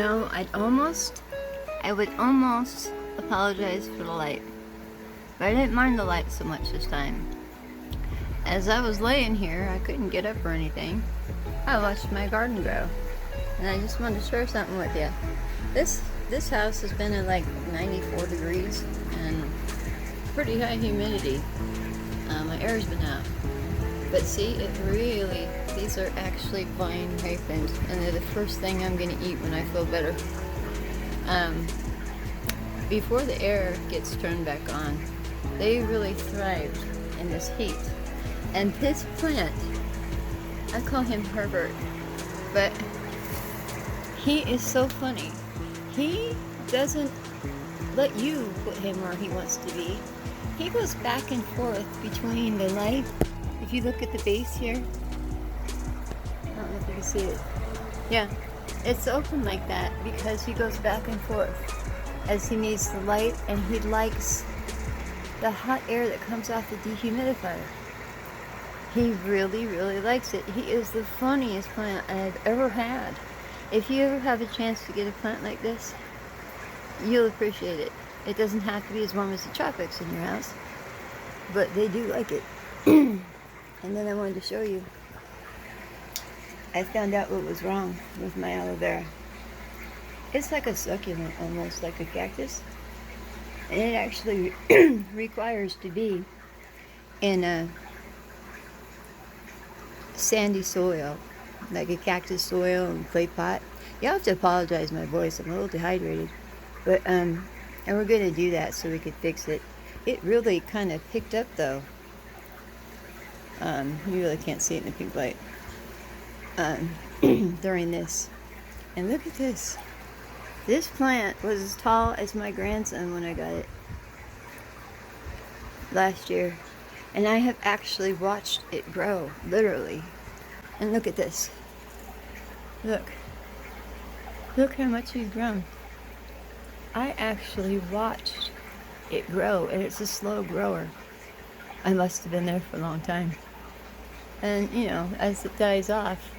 know, I would almost apologize for the light. But I didn't mind the light so much this time. As I was laying here, I couldn't get up or anything. I watched my garden grow. And I just wanted to share something with you. This house has been at like 94 degrees and pretty high humidity. My air's been out. But see, these are actually vine ripened, and they're the first thing I'm going to eat when I feel better. Before the air gets turned back on, they really thrive in this heat. And this plant, I call him Herbert, but he is so funny. He doesn't let you put him where he wants to be. He goes back and forth between the light. If you look at the base here, I don't know if you can see it. Yeah, it's open like that because he goes back and forth as he needs the light, and he likes the hot air that comes off the dehumidifier. He really, really likes it. He is the funniest plant I've ever had. If you ever have a chance to get a plant like this, you'll appreciate it. It doesn't have to be as warm as the tropics in your house, but they do like it. And then I wanted to show you, I found out what was wrong with my aloe vera. It's like a succulent, almost like a cactus, and it actually requires to be in a sandy soil, like a cactus soil and clay pot. You'll have to apologize my voice, I'm a little dehydrated, but and we're going to do that so we could fix it. It really kind of picked up though. You really can't see it in the pink light during this. And look at this. This plant was as tall as my grandson when I got it last year. And I have actually watched it grow, literally. And look at this. Look. Look how much he's grown. I actually watched it grow, and it's a slow grower. I must have been there for a long time. And, you know, as it dies off,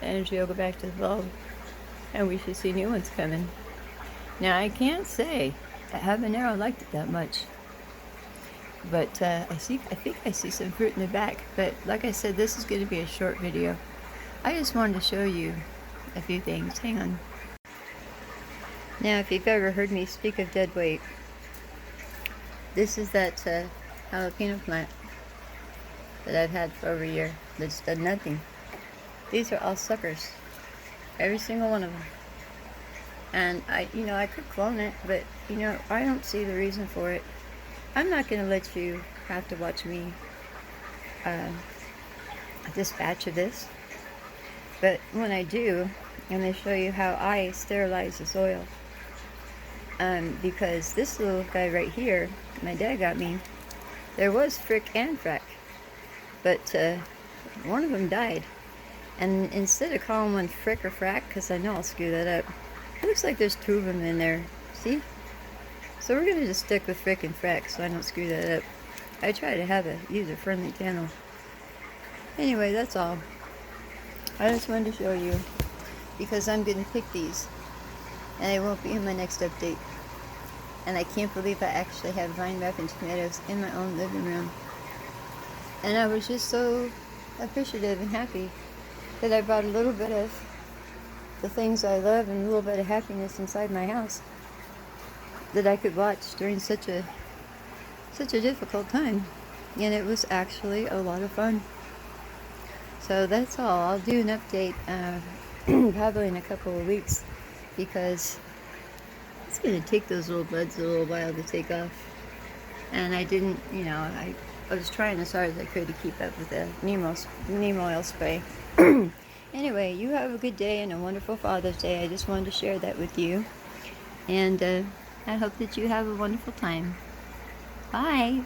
the energy will go back to the bulb, and we should see new ones coming. Now, I can't say that habanero liked it that much, but I think I see some fruit in the back. But like I said, this is going to be a short video. I just wanted to show you a few things. Hang on. Now, if you've ever heard me speak of dead weight, this is that jalapeno plant that I've had for over a year that's done nothing. These are all suckers, every single one of them. And I could clone it, but I don't see the reason for it. I'm not going to let you have to watch me dispatch of this, but when I do, I'm going to show you how I sterilize the soil. Because this little guy right here, my dad got me, there was frick and frack, but one of them died. And instead of calling one frick or frack, because I know I'll screw that up, it looks like there's two of them in there. See? So we're going to just stick with frick and frack so I don't screw that up. I try to have a user-friendly channel. Anyway, that's all. I just wanted to show you, because I'm going to pick these, and it won't be in my next update. And I can't believe I actually have vine ripened tomatoes in my own living room. And I was just so appreciative and happy that I brought a little bit of the things I love and a little bit of happiness inside my house that I could watch during such a difficult time. And it was actually a lot of fun. So that's all. I'll do an update probably in a couple of weeks, because it's going to take those little buds a little while to take off. And I didn't, I was trying as hard as I could to keep up with the neem oil spray. Anyway, you have a good day and a wonderful Father's Day. I just wanted to share that with you. And I hope that you have a wonderful time. Bye.